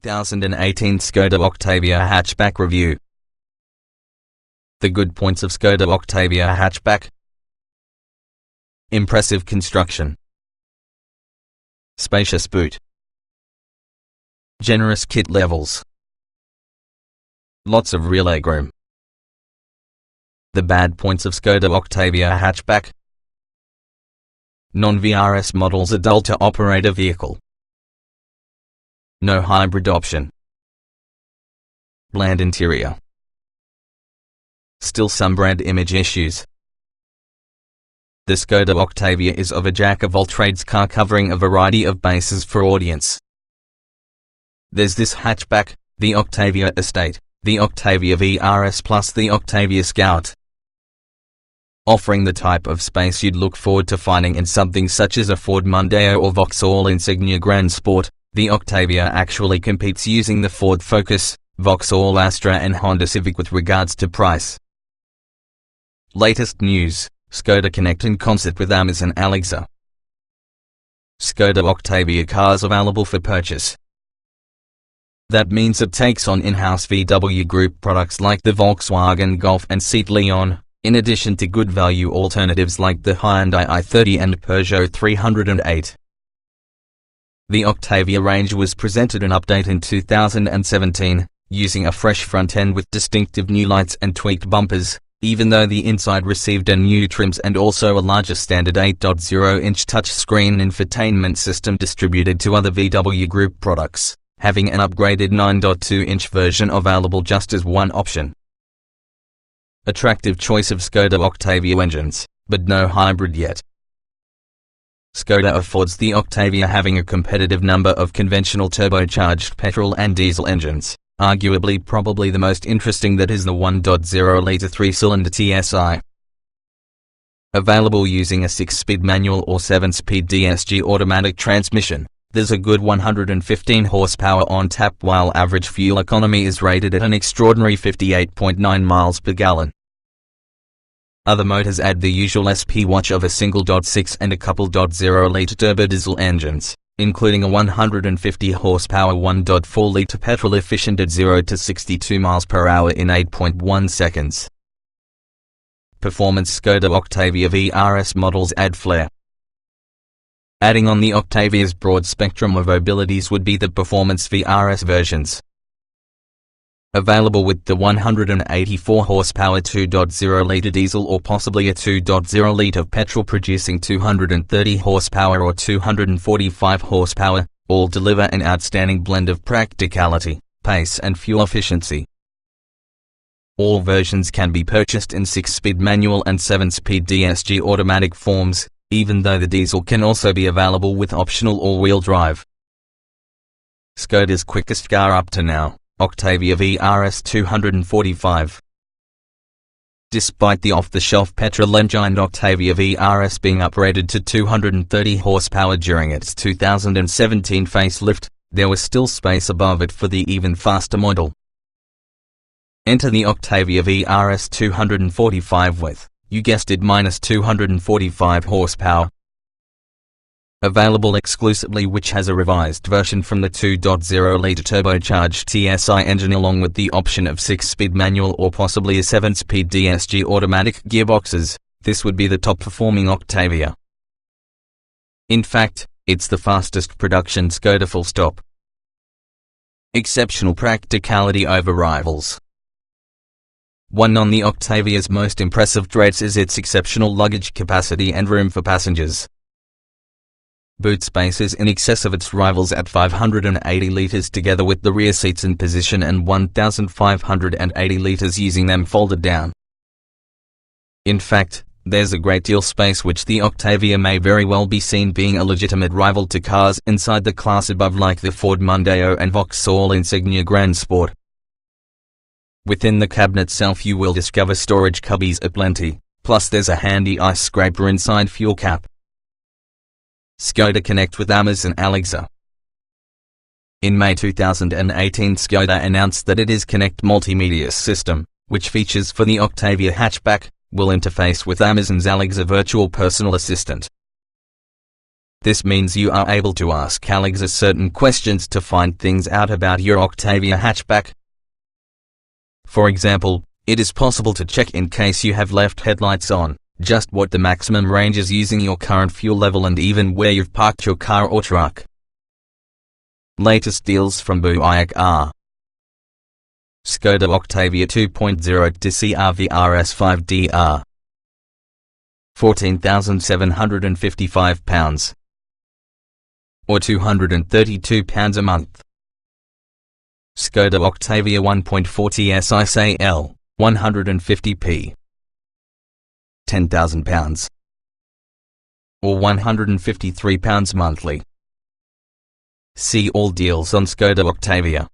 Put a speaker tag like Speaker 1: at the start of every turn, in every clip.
Speaker 1: 2018 Skoda Octavia Hatchback Review. The good points of Skoda Octavia Hatchback: impressive construction, spacious boot, generous kit levels, lots of rear legroom. The bad points of Skoda Octavia Hatchback: non-VRS models, a dull to operate a vehicle, no hybrid option, bland interior, still some brand image issues. The Skoda Octavia is of a jack-of-all-trades car covering a variety of bases for audience. There's this hatchback, the Octavia Estate, the Octavia Vrs plus the Octavia Scout. Offering the type of space you'd look forward to finding in something such as a Ford Mondeo or Vauxhall Insignia Grand Sport, the Octavia actually competes using the Ford Focus, Vauxhall Astra and Honda Civic with regards to price. Latest news: Skoda Connect in concert with Amazon Alexa. Skoda Octavia cars available for purchase. That means it takes on in-house VW Group products like the Volkswagen Golf and Seat Leon, in addition to good value alternatives like the Hyundai i30 and Peugeot 308. The Octavia range was presented an update in 2017, using a fresh front end with distinctive new lights and tweaked bumpers, even though the inside received a new trims and also a larger standard 8.0-inch touchscreen infotainment system distributed to other VW Group products, having an upgraded 9.2-inch version available just as one option. Attractive choice of Skoda Octavia engines, but no hybrid yet. Skoda affords the Octavia having a competitive number of conventional turbocharged petrol and diesel engines. Arguably probably the most interesting that is the 1.0-litre 3-cylinder TSI. Available using a 6-speed manual or 7-speed DSG automatic transmission, there's a good 115 horsepower on tap while average fuel economy is rated at an extraordinary 58.9 miles per gallon. Other motors add the usual SP watch of a single 0.6 and a couple 0.0-litre turbo diesel engines, including a 150 horsepower 1.4-litre petrol efficient at 0 to 62 miles per hour in 8.1 seconds. Performance: Skoda Octavia Vrs models add flair. Adding on the Octavia's broad spectrum of abilities would be the Performance Vrs versions. Available with the 184 horsepower 2.0-litre diesel or possibly a 2.0-litre petrol producing 230 horsepower or 245 horsepower, all deliver an outstanding blend of practicality, pace and fuel efficiency. All versions can be purchased in 6-speed manual and 7-speed DSG automatic forms, even though the diesel can also be available with optional all-wheel drive. Skoda's quickest car up to now, Octavia Vrs 245. Despite the off-the-shelf petrol engine Octavia Vrs being upgraded to 230 horsepower during its 2017 facelift, there was still space above it for the even faster model. Enter the Octavia Vrs 245 with, you guessed it, minus 245 horsepower. Available exclusively, which has a revised version from the 2.0-litre turbocharged TSI engine along with the option of 6-speed manual or possibly a 7-speed DSG automatic gearboxes. This would be the top performing Octavia. In fact, it's the fastest production Skoda, full stop. Exceptional practicality over rivals. One on the Octavia's most impressive traits is its exceptional luggage capacity and room for passengers. Boot space is in excess of its rivals at 580 litres together with the rear seats in position and 1,580 litres using them folded down. In fact, there's a great deal space, which the Octavia may very well be seen being a legitimate rival to cars inside the class above like the Ford Mondeo and Vauxhall Insignia Grand Sport. Within the cabin itself you will discover storage cubbies aplenty, plus there's a handy ice scraper inside fuel cap. Skoda Connect with Amazon Alexa. In May 2018 Skoda announced that its Connect multimedia system, which features for the Octavia hatchback, will interface with Amazon's Alexa virtual personal assistant. This means you are able to ask Alexa certain questions to find things out about your Octavia hatchback. For example, it is possible to check, in case you have left headlights on, just what the maximum range is using your current fuel level and even where you've parked your car or truck. Latest deals from Buick are Skoda Octavia 2.0 CRV RS 5DR, £14,755 or £232 a month. Skoda Octavia 1.4 SISAL, 150p, £10,000 or £153 monthly. See all deals on Skoda Octavia.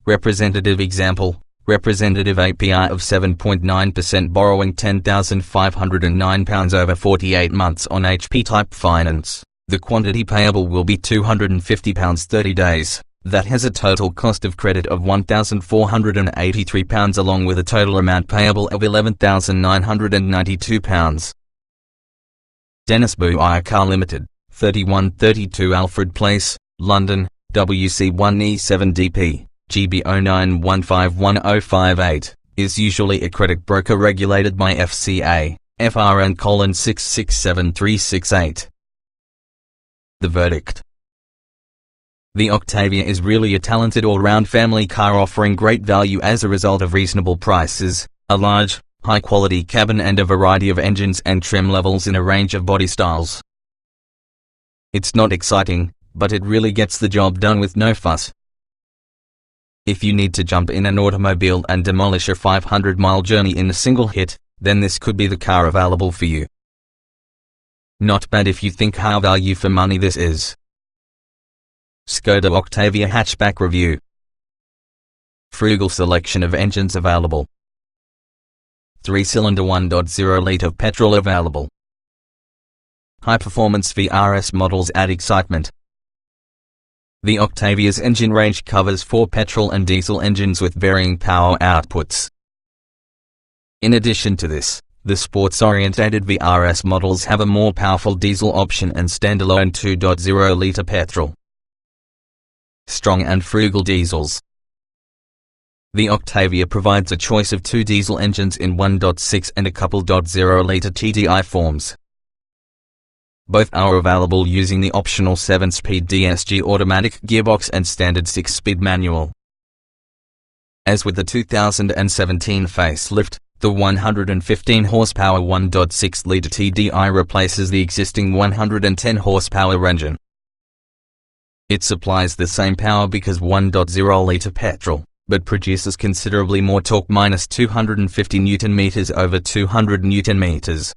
Speaker 1: Representative example, representative APR of 7.9% borrowing £10,509 over 48 months on HP type finance. The quantity payable will be £250 30 days. That has a total cost of credit of £1,483 along with a total amount payable of £11,992. Dennis Buick Car Limited, 3132 Alfred Place, London, WC1E7DP, GB09151058, is usually a credit broker regulated by FCA, FRN 667368. The verdict. The Octavia is really a talented all-round family car offering great value as a result of reasonable prices, a large, high-quality cabin and a variety of engines and trim levels in a range of body styles. It's not exciting, but it really gets the job done with no fuss. If you need to jump in an automobile and demolish a 500-mile journey in a single hit, then this could be the car available for you. Not bad if you think how value for money this is. Skoda Octavia hatchback review. Frugal selection of engines available. 3-cylinder 1.0-litre petrol available. High-performance VRS models add excitement. The Octavia's engine range covers 4 petrol and diesel engines with varying power outputs. In addition to this, the sports-oriented VRS models have a more powerful diesel option and standalone 2.0-litre petrol. Strong and frugal diesels. The Octavia provides a choice of 2 diesel engines in 1.6 and a couple .0-litre TDI forms. Both are available using the optional 7-speed DSG automatic gearbox and standard 6-speed manual. As with the 2017 facelift, the 115 horsepower 1.6-litre TDI replaces the existing 110 horsepower engine. It supplies the same power because 1.0-litre petrol, but produces considerably more torque, minus 250 Nm over 200 Nm.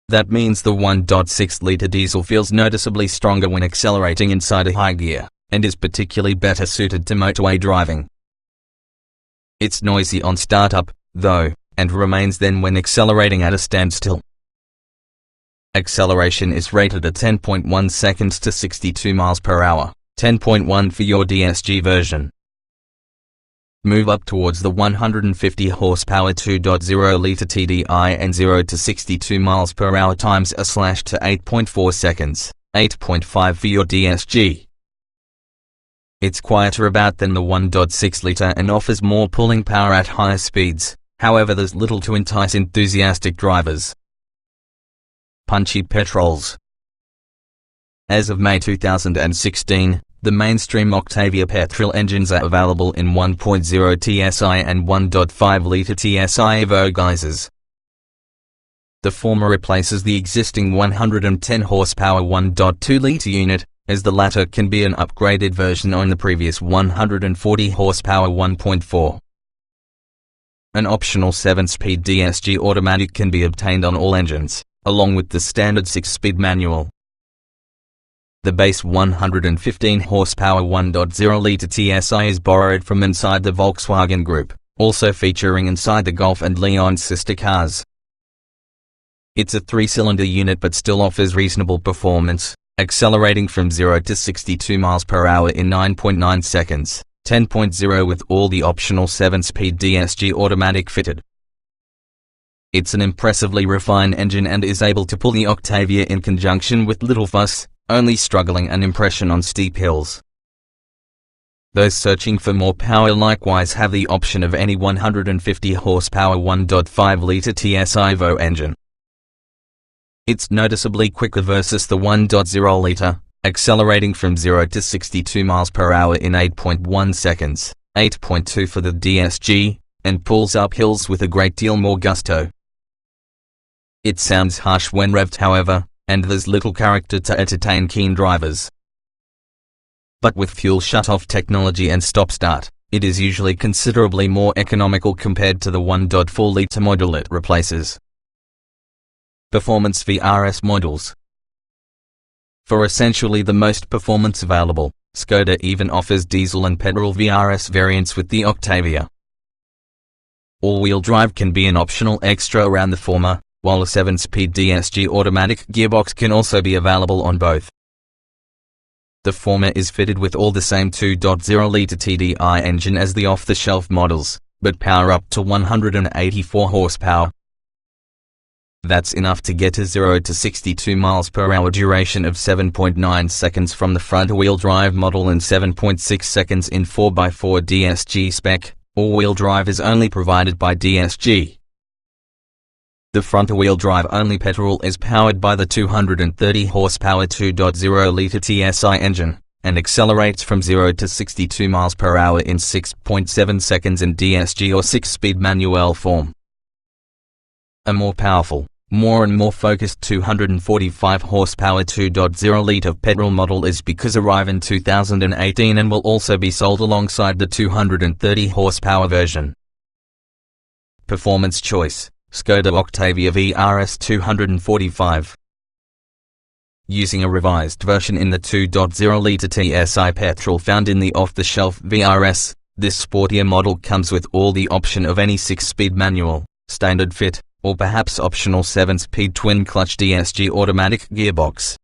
Speaker 1: That means the 1.6-litre diesel feels noticeably stronger when accelerating inside a high gear, and is particularly better suited to motorway driving. It's noisy on startup, though, and remains then when accelerating at a standstill. Acceleration is rated at 10.1 seconds to 62 miles per hour, 10.1 for your DSG version. Move up towards the 150 horsepower 2.0-litre TDI and 0 to 62 miles per hour times a slash to 8.4 seconds, 8.5 for your DSG. It's quieter about than the 1.6-litre and offers more pulling power at higher speeds, however there's little to entice enthusiastic drivers. Punchy petrols. As of May 2016, the mainstream Octavia petrol engines are available in 1.0 TSI and 1.5-litre TSI Evo guises. The former replaces the existing 110 horsepower 1.2-litre unit, as the latter can be an upgraded version on the previous 140 horsepower 1.4. An optional 7-speed DSG automatic can be obtained on all engines, along with the standard 6-speed manual. The base 115 horsepower 1.0-litre TSI is borrowed from inside the Volkswagen Group, also featuring inside the Golf and Leon's sister cars. It's a 3-cylinder unit but still offers reasonable performance, accelerating from 0 to 62 miles per hour in 9.9 seconds, 10.0 with all the optional 7-speed DSG automatic fitted. It's an impressively refined engine and is able to pull the Octavia in conjunction with little fuss, only struggling an impression on steep hills. Those searching for more power likewise have the option of any 150 horsepower 1.5-litre TSI-VO engine. It's noticeably quicker versus the 1.0-litre, accelerating from 0 to 62 miles per hour in 8.1 seconds, 8.2 for the DSG, and pulls up hills with a great deal more gusto. It sounds harsh when revved, however, and there's little character to entertain keen drivers. But with fuel shut-off technology and stop-start, it is usually considerably more economical compared to the 1.4-litre model it replaces. Performance VRS models. For essentially the most performance available, Skoda even offers diesel and petrol VRS variants with the Octavia. All-wheel drive can be an optional extra around the former, while a 7-speed DSG automatic gearbox can also be available on both. The former is fitted with all the same 2.0-litre TDI engine as the off-the-shelf models, but power up to 184 horsepower. That's enough to get a 0 to 62 miles per hour duration of 7.9 seconds from the front-wheel drive model and 7.6 seconds in 4x4 DSG spec. All-wheel drive is only provided by DSG. The front-wheel drive only petrol is powered by the 230 horsepower 2.0-litre TSI engine, and accelerates from 0 to 62 miles per hour in 6.7 seconds in DSG or 6-speed manual form. A more powerful, more and more focused 245 horsepower 2.0-litre petrol model is because arrive in 2018 and will also be sold alongside the 230 horsepower version. Performance choice: Skoda Octavia Vrs 245. Using a revised version in the 2.0-litre TSI petrol found in the off-the-shelf VRS, this sportier model comes with all the option of any 6-speed manual, standard fit, or perhaps optional 7-speed twin-clutch DSG automatic gearbox.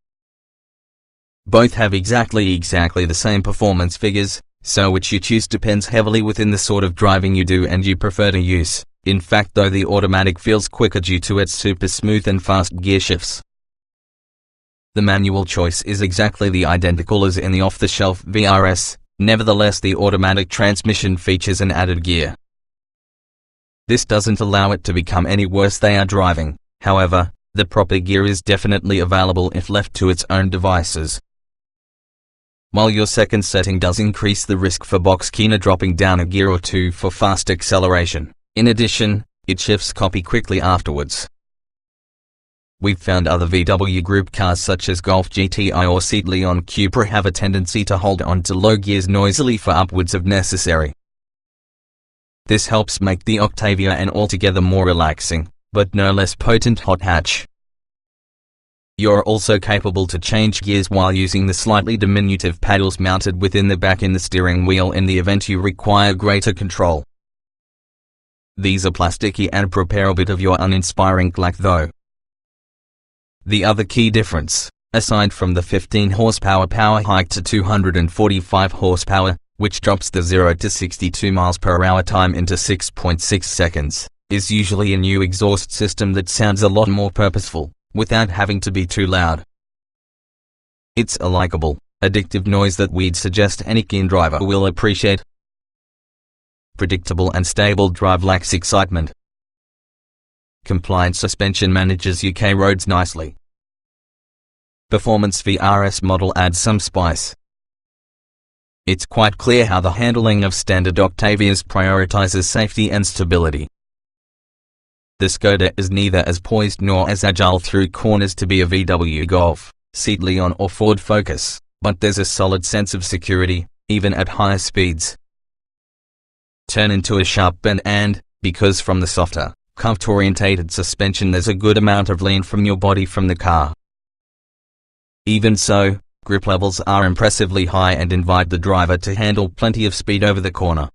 Speaker 1: Both have exactly the same performance figures, so which you choose depends heavily within the sort of driving you do and you prefer to use. In fact, though, the automatic feels quicker due to its super smooth and fast gear shifts. The manual choice is exactly the identical as in the off-the-shelf VRS, nevertheless the automatic transmission features an added gear. This doesn't allow it to become any worse they are driving, however, the proper gear is definitely available if left to its own devices. While your second setting does increase the risk for box keener dropping down a gear or two for fast acceleration. In addition, it shifts copy quickly afterwards. We've found other VW Group cars such as Golf GTI or Seat Leon Cupra have a tendency to hold on to low gears noisily for upwards of necessary. This helps make the Octavia an altogether more relaxing, but no less potent hot hatch. You're also capable to change gears while using the slightly diminutive paddles mounted within the back in the steering wheel in the event you require greater control. These are plasticky and prepare a bit of your uninspiring clack though. The other key difference, aside from the 15 horsepower power hike to 245 horsepower, which drops the 0 to 62 miles per hour time into 6.6 seconds, is usually a new exhaust system that sounds a lot more purposeful, without having to be too loud. It's a likable, addictive noise that we'd suggest any keen driver will appreciate. Predictable and stable drive lacks excitement. Compliant suspension manages UK roads nicely. Performance VRS model adds some spice. It's quite clear how the handling of standard Octavias prioritizes safety and stability. The Skoda is neither as poised nor as agile through corners to be a VW Golf, Seat Leon or Ford Focus, but there's a solid sense of security, even at higher speeds. Turn into a sharp bend and, because from the softer, cuff-orientated suspension there's a good amount of lean from your body from the car. Even so, grip levels are impressively high and invite the driver to handle plenty of speed over the corner.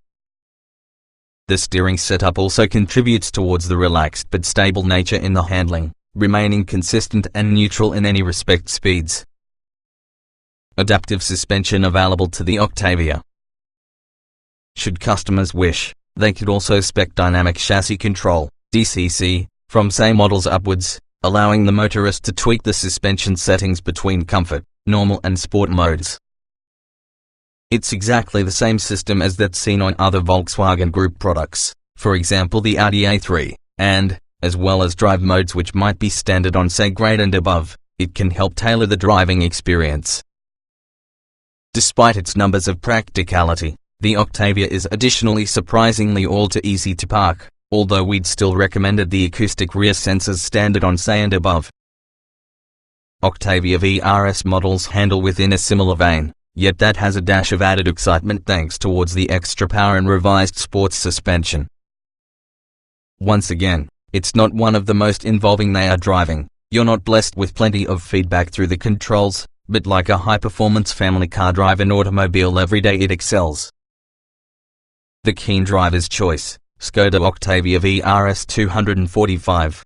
Speaker 1: The steering setup also contributes towards the relaxed but stable nature in the handling, remaining consistent and neutral in any respect speeds. Adaptive suspension available to the Octavia. Should customers wish, they could also spec dynamic chassis control, DCC, from say models upwards, allowing the motorist to tweak the suspension settings between comfort, normal and sport modes. It's exactly the same system as that's seen on other Volkswagen Group products, for example the Audi A3, and, as well as drive modes which might be standard on say grade and above, it can help tailor the driving experience. Despite its numbers of practicality, the Octavia is additionally surprisingly all too easy to park, although we'd still recommended the acoustic rear sensors standard on say and above. Octavia Vrs models handle within a similar vein, yet that has a dash of added excitement thanks towards the extra power and revised sports suspension. Once again, it's not one of the most involving they are driving. You're not blessed with plenty of feedback through the controls, but like a high-performance family car driven automobile every day it excels. The keen driver's choice, Skoda Octavia Vrs 245.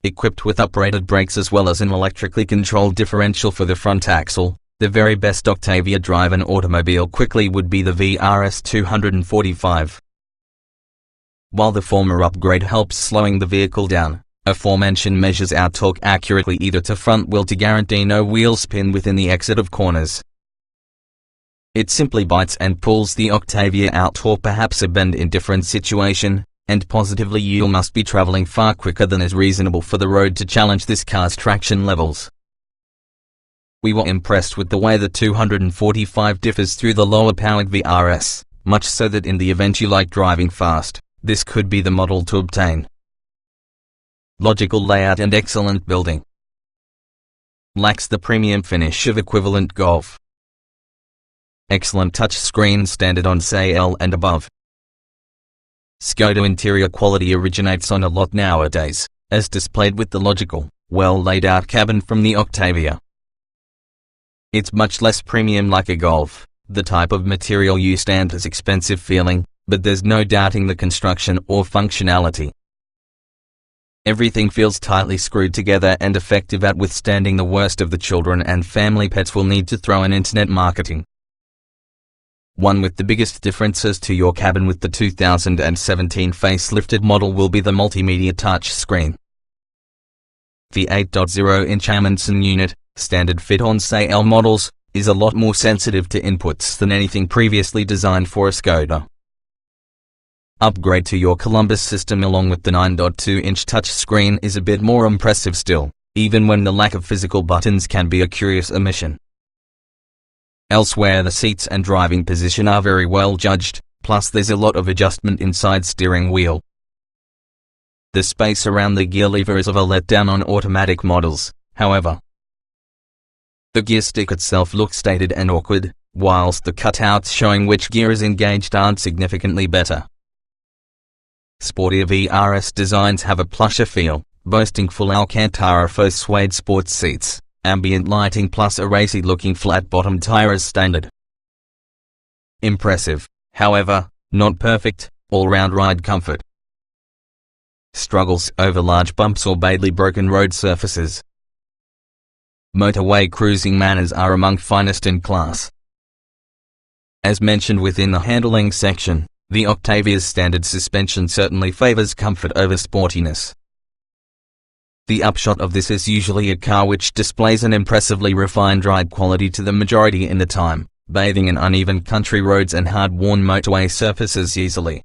Speaker 1: Equipped with uprated brakes as well as an electrically controlled differential for the front axle, the very best Octavia driven automobile quickly would be the Vrs 245. While the former upgrade helps slowing the vehicle down, aforementioned measures out torque accurately either to front wheel to guarantee no wheel spin within the exit of corners. It simply bites and pulls the Octavia out or perhaps a bend in different situation, and positively you must be traveling far quicker than is reasonable for the road to challenge this car's traction levels. We were impressed with the way the 245 differs through the lower powered VRS, much so that in the event you like driving fast, this could be the model to obtain. Logical layout and excellent building. Lacks the premium finish of equivalent Golf. Excellent touchscreen standard on say L and above. Skoda interior quality originates on a lot nowadays, as displayed with the logical, well laid out cabin from the Octavia. It's much less premium like a Golf, the type of material used and as expensive feeling, but there's no doubting the construction or functionality. Everything feels tightly screwed together and effective at withstanding the worst of the children and family pets will need to throw in internet marketing. One with the biggest differences to your cabin with the 2017 facelifted model will be the multimedia touchscreen. The 8.0-inch Amundsen unit, standard fit on say L models, is a lot more sensitive to inputs than anything previously designed for a Skoda. Upgrade to your Columbus system along with the 9.2-inch touchscreen is a bit more impressive still, even when the lack of physical buttons can be a curious omission. Elsewhere the seats and driving position are very well judged, plus there's a lot of adjustment inside steering wheel. The space around the gear lever is of a letdown on automatic models, however. The gear stick itself looks dated and awkward, whilst the cutouts showing which gear is engaged aren't significantly better. Sportier VRS designs have a plusher feel, boasting full Alcantara faux suede sports seats, ambient lighting plus a racy-looking flat-bottom tire as standard. Impressive, however, not perfect, all-round ride comfort. Struggles over large bumps or badly broken road surfaces. Motorway cruising manners are among finest in class. As mentioned within the handling section, the Octavia's standard suspension certainly favors comfort over sportiness. The upshot of this is usually a car which displays an impressively refined ride quality to the majority in the time, bathing in uneven country roads and hard-worn motorway surfaces easily.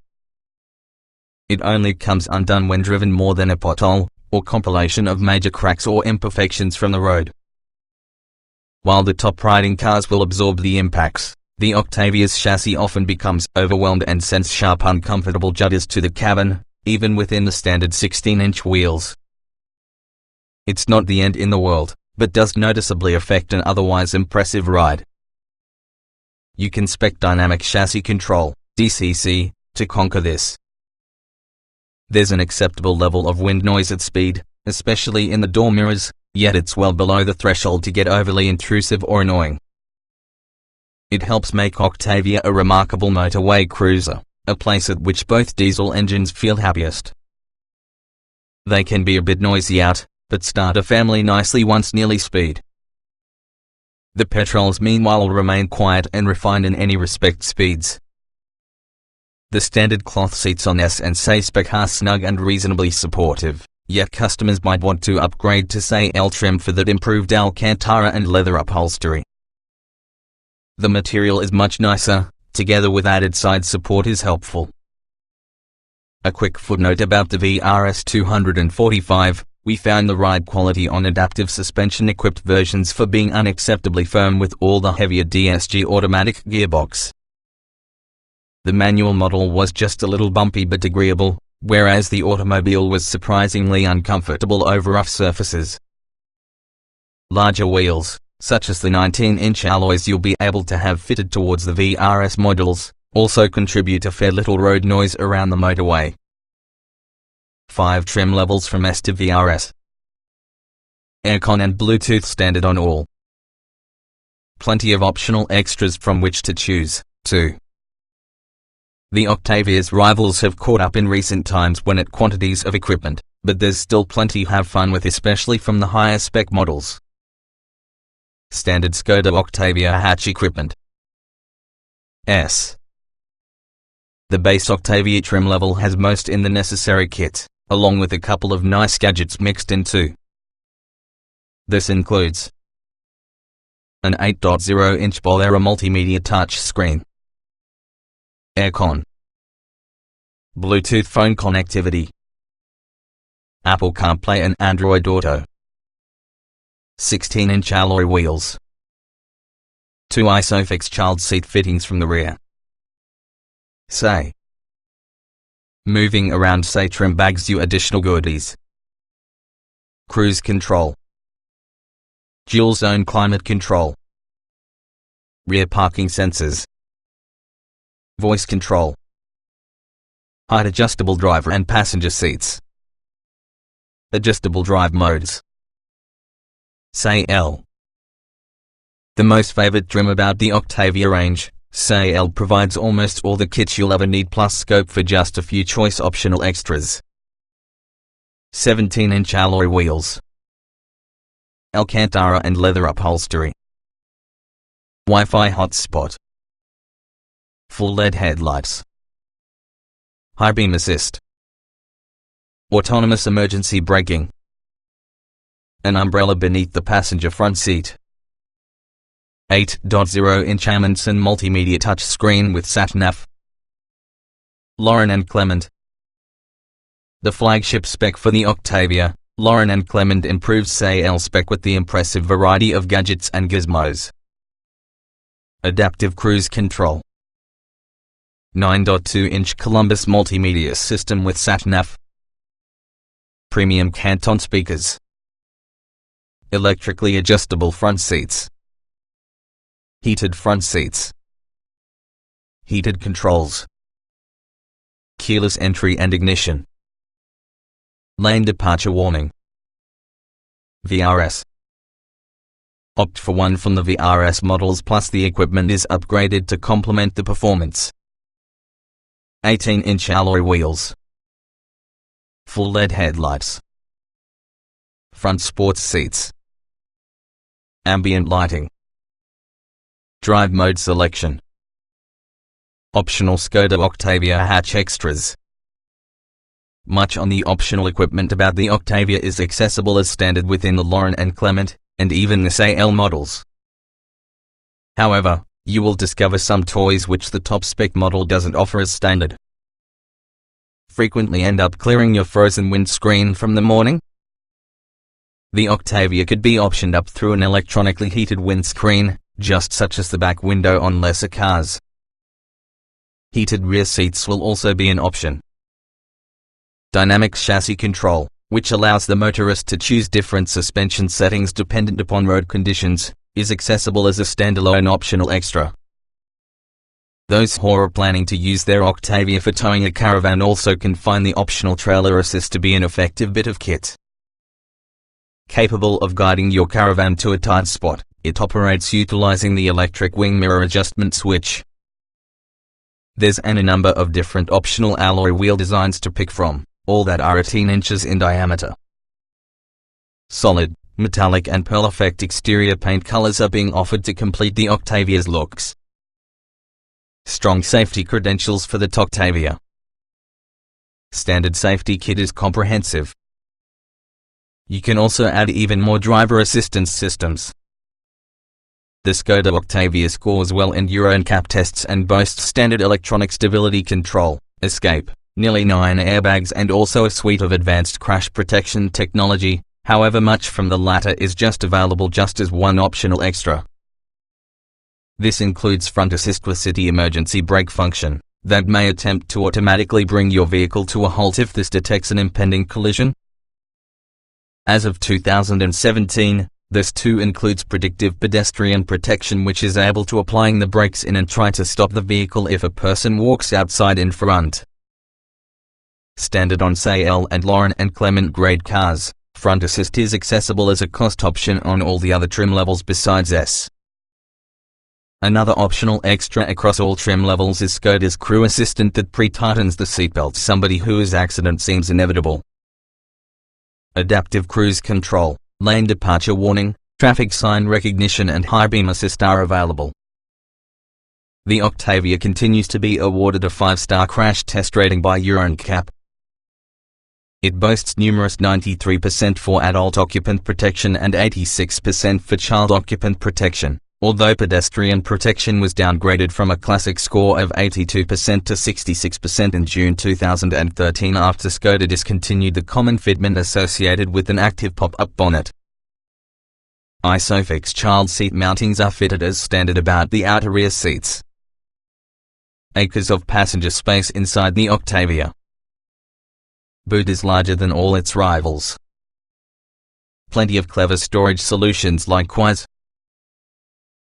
Speaker 1: It only comes undone when driven more than a pothole, or compilation of major cracks or imperfections from the road. While the top-riding cars will absorb the impacts, the Octavia's chassis often becomes overwhelmed and sends sharp uncomfortable judders to the cabin, even within the standard 16-inch wheels. It's not the end in the world, but does noticeably affect an otherwise impressive ride. You can spec dynamic chassis control, DCC, to conquer this. There's an acceptable level of wind noise at speed, especially in the door mirrors, yet it's well below the threshold to get overly intrusive or annoying. It helps make Octavia a remarkable motorway cruiser, a place at which both diesel engines feel happiest. They can be a bit noisy out, but start a family nicely once nearly speed. The petrols meanwhile will remain quiet and refined in any respect speeds. The standard cloth seats on S and SE spec are snug and reasonably supportive, yet customers might want to upgrade to say L trim for that improved Alcantara and leather upholstery. The material is much nicer, together with added side support is helpful. A quick footnote about the VRS 245, we found the ride quality on adaptive suspension-equipped versions for being unacceptably firm with all the heavier DSG automatic gearbox. The manual model was just a little bumpy but agreeable, whereas the automobile was surprisingly uncomfortable over rough surfaces. Larger wheels, such as the 19-inch alloys you'll be able to have fitted towards the VRS models, also contribute a fair little road noise around the motorway. 5 trim levels from S to VRS. Aircon and Bluetooth standard on all. Plenty of optional extras from which to choose, too. The Octavia's rivals have caught up in recent times when at quantities of equipment, but there's still plenty to have fun with, especially from the higher spec models. Standard Skoda Octavia hatch equipment. S. The base Octavia trim level has most in the necessary kit, along with a couple of nice gadgets mixed in too. This includes an 8.0-inch Bolero multimedia touchscreen, aircon, Bluetooth phone connectivity, Apple CarPlay and Android Auto, 16-inch alloy wheels, 2 ISOFIX child seat fittings from the rear. Say. Moving around say trim bags you additional goodies. Cruise control, dual zone climate control, rear parking sensors, voice control, height adjustable driver and passenger seats, adjustable drive modes. Say L. The most favored trim about the Octavia range, Say L provides almost all the kits you'll ever need plus scope for just a few choice optional extras. 17-inch alloy wheels, Alcantara and leather upholstery, Wi-Fi hotspot, full LED headlights, high beam assist, autonomous emergency braking, an umbrella beneath the passenger front seat, 8.0-inch Amundsen multimedia touchscreen with sat-nav, Lauren and Clement. The flagship spec for the Octavia, Lauren and Clement improves Say L spec with the impressive variety of gadgets and gizmos. Adaptive cruise control, 9.2-inch Columbus multimedia system with sat-nav, premium Canton speakers, electrically adjustable front seats, heated front seats, heated controls, keyless entry and ignition, lane departure warning. VRS. Opt for one from the VRS models plus the equipment is upgraded to complement the performance. 18-inch alloy wheels, full LED headlights, front sports seats, ambient lighting, drive mode selection, optional Skoda Octavia hatch extras. Much on the optional equipment about the Octavia is accessible as standard within the Lauren and Clement, and even the Say L models. However, you will discover some toys which the top spec model doesn't offer as standard. Frequently end up clearing your frozen windscreen from the morning? The Octavia could be optioned up through an electronically heated windscreen, just such as the back window on lesser cars. Heated rear seats will also be an option. Dynamic chassis control, which allows the motorist to choose different suspension settings dependent upon road conditions, is accessible as a standalone optional extra. Those who are planning to use their Octavia for towing a caravan also can find the optional trailer assist to be an effective bit of kit. Capable of guiding your caravan to a tight spot, it operates utilizing the electric wing mirror adjustment switch. There's a number of different optional alloy wheel designs to pick from, all that are 18 inches in diameter. Solid, metallic and pearl effect exterior paint colors are being offered to complete the Octavia's looks. Strong safety credentials for the Octavia. Standard safety kit is comprehensive. You can also add even more driver assistance systems. The Skoda Octavia scores well in Euro NCAP tests and boasts standard electronic stability control, escape, nearly 9 airbags and also a suite of advanced crash protection technology. However, much from the latter is just available just as one optional extra. This includes front assist with city emergency brake function that may attempt to automatically bring your vehicle to a halt if this detects an impending collision. As of 2017, this too includes predictive pedestrian protection, which is able to applying the brakes in and try to stop the vehicle if a person walks outside in front. Standard on L and Lauren and Clement grade cars, front assist is accessible as a cost option on all the other trim levels besides S. Another optional extra across all trim levels is Skoda's crew assistant that pre-tightens the seatbelt somebody whose accident seems inevitable. Adaptive cruise control, lane departure warning, traffic sign recognition and high beam assist are available. The Octavia continues to be awarded a 5-star crash test rating by Euro NCAP. It boasts numerous 93% for adult occupant protection and 86% for child occupant protection, although pedestrian protection was downgraded from a classic score of 82% to 66% in June 2013 after Skoda discontinued the common fitment associated with an active pop-up bonnet. ISOFIX child seat mountings are fitted as standard about the outer rear seats. Acres of passenger space inside the Octavia. Boot is larger than all its rivals. Plenty of clever storage solutions likewise.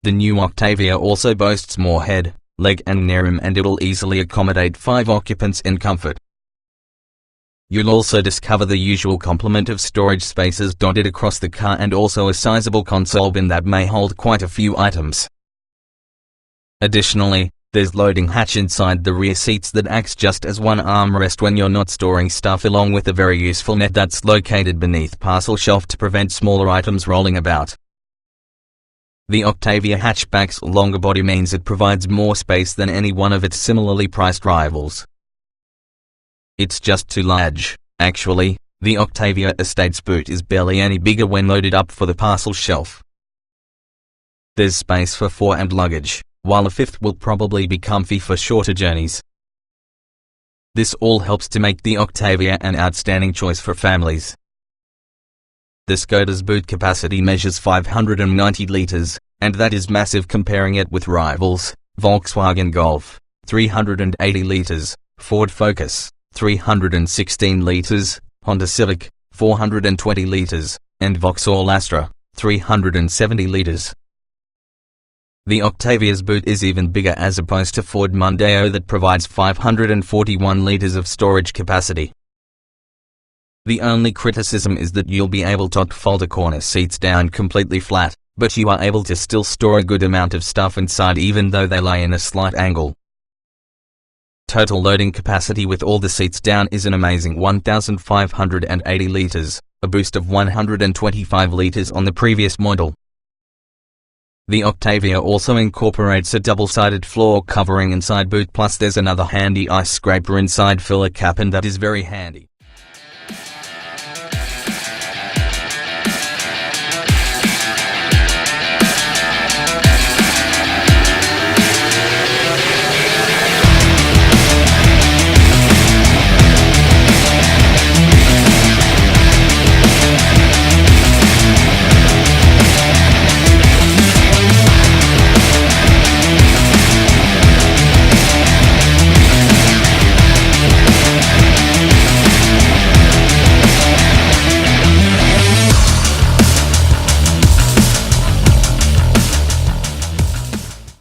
Speaker 1: The new Octavia also boasts more head, leg and knee room, and it'll easily accommodate 5 occupants in comfort. You'll also discover the usual complement of storage spaces dotted across the car and also a sizable console bin that may hold quite a few items. Additionally, there's loading hatch inside the rear seats that acts just as one armrest when you're not storing stuff, along with a very useful net that's located beneath parcel shelf to prevent smaller items rolling about. The Octavia hatchback's longer body means it provides more space than any one of its similarly priced rivals. It's just too large. Actually, the Octavia Estate's boot is barely any bigger when loaded up for the parcel shelf. There's space for 4 and luggage, while a 5th will probably be comfy for shorter journeys. This all helps to make the Octavia an outstanding choice for families. The Skoda's boot capacity measures 590 litres, and that is massive comparing it with rivals, Volkswagen Golf, 380 litres, Ford Focus, 316 litres, Honda Civic, 420 litres, and Vauxhall Astra, 370 litres. The Octavia's boot is even bigger as opposed to Ford Mondeo that provides 541 litres of storage capacity. The only criticism is that you'll be able to fold the corner seats down completely flat, but you are able to still store a good amount of stuff inside even though they lay in a slight angle. Total loading capacity with all the seats down is an amazing 1,580 litres, a boost of 125 litres on the previous model. The Octavia also incorporates a double-sided floor covering inside boot, plus there's another handy ice scraper inside filler cap, and that is very handy.